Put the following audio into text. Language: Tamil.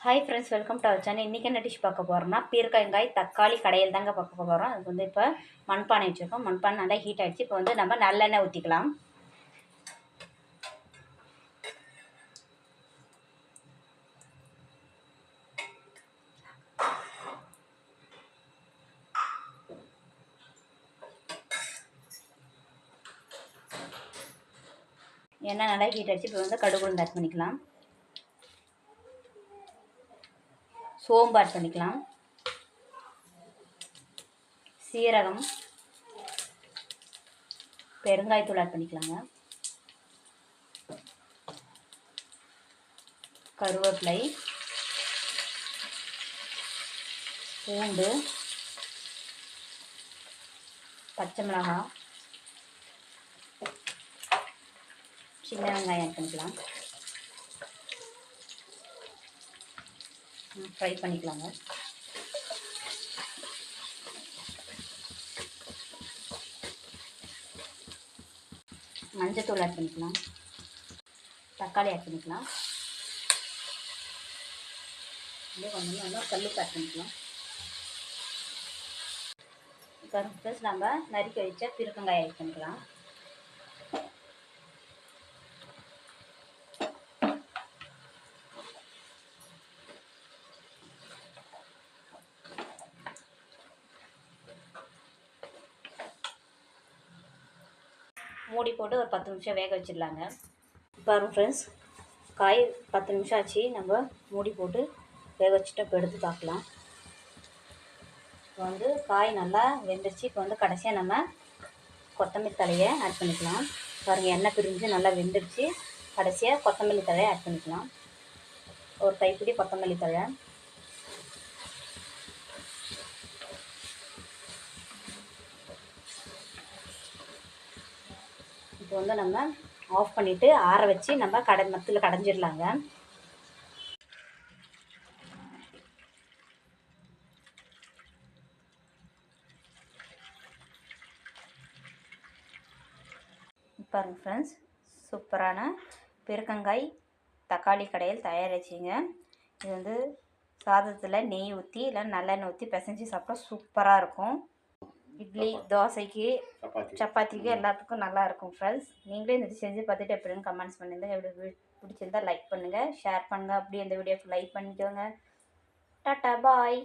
Hi friends, welcome to our channel. இன்றைக்கி என்ன டிஷ் பார்க்க போகிறோம்னா பீர்க்கங்காய் தக்காளி கடையில் தாங்க பார்க்க போகிறோம். அதுக்கு வந்து இப்போ மண்பானை வச்சுருக்கோம். மண்பானை நல்லா ஹீட் ஆகிடுச்சு. இப்போ வந்து நம்ம நல்லெண்ணெய் ஊற்றிக்கலாம். எண்ணெய் நல்லா ஹீட் ஆகிடுச்சு. இப்போ வந்து கடுகு உளுந்து ஆட் பண்ணிக்கலாம். சோம்பு ஆட் பண்ணிக்கலாம். சீரகம், பெருங்காயத்தூள் ஆட் பண்ணிக்கலாங்க. கருவேப்பிலை, பூண்டு, பச்சை மிளகாய், சின்ன வெங்காயம் ஆட் பண்ணிக்கலாம். ஃப்ரை பண்ணிக்கலாங்க. மஞ்சத்தூள் ஆட் பண்ணிக்கலாம். தக்காளி ஆட் பண்ணிக்கலாம். அப்படியே கொஞ்சம் நல்லா கல்லுப்பு ஆட் பண்ணிக்கலாம். இப்போ ப்ளஸ் நம்ம நறுக்கி வச்ச பீர்க்கங்காய் ஆட் பண்ணிக்கலாம். மூடி போட்டு ஒரு 10 நிமிஷம் வேக வச்சிடலாங்க. பாருங்க ஃப்ரெண்ட்ஸ், காய் 10 நிமிஷம் ஆச்சு. நம்ம மூடி போட்டு வேக வச்சுட்டு இப்போ எடுத்து பார்க்கலாம். இப்போ வந்து காய் நல்லா வெந்துருச்சு. இப்போ வந்து கடைசியாக நம்ம கொத்தமல்லி தழையை ஆட் பண்ணிக்கலாம். பாருங்கள், எண்ணெய் பிரிஞ்சு நல்லா வெந்துருச்சு. கடைசியாக கொத்தமல்லி தழையை ஆட் பண்ணிக்கலாம். ஒரு கைப்பிடி கொத்தமல்லி தழை. இப்போ வந்து நம்ம ஆஃப் பண்ணிவிட்டு ஆற வச்சு நம்ம மத்தில் கடைஞ்சிடலாங்க. பாருங்கள் ஃப்ரெண்ட்ஸ், சூப்பரான பீர்க்கங்காய் தக்காளி கடையில் தயாரிச்சிங்க. இது வந்து சாதத்தில் நெய் ஊற்றி இல்லை நல்லெண்ணெய் ஊற்றி பிசைஞ்சு சாப்பிட்டா சூப்பராக இருக்கும். இட்லி, தோசைக்கு, சப்பாத்திக்கு எல்லாத்துக்கும் நல்லா இருக்கும் ஃப்ரெண்ட்ஸ். நீங்களே இந்த செஞ்சு பார்த்துட்டு எப்படின்னு கமெண்ட்ஸ் பண்ணியிருந்தேன். எப்படி பிடிச்சிருந்தா லைக் பண்ணுங்கள், ஷேர் பண்ணுங்கள். அப்படியே இந்த வீடியோக்கு லைக் பண்ணிக்கோங்க. டாட்டா, பாய்.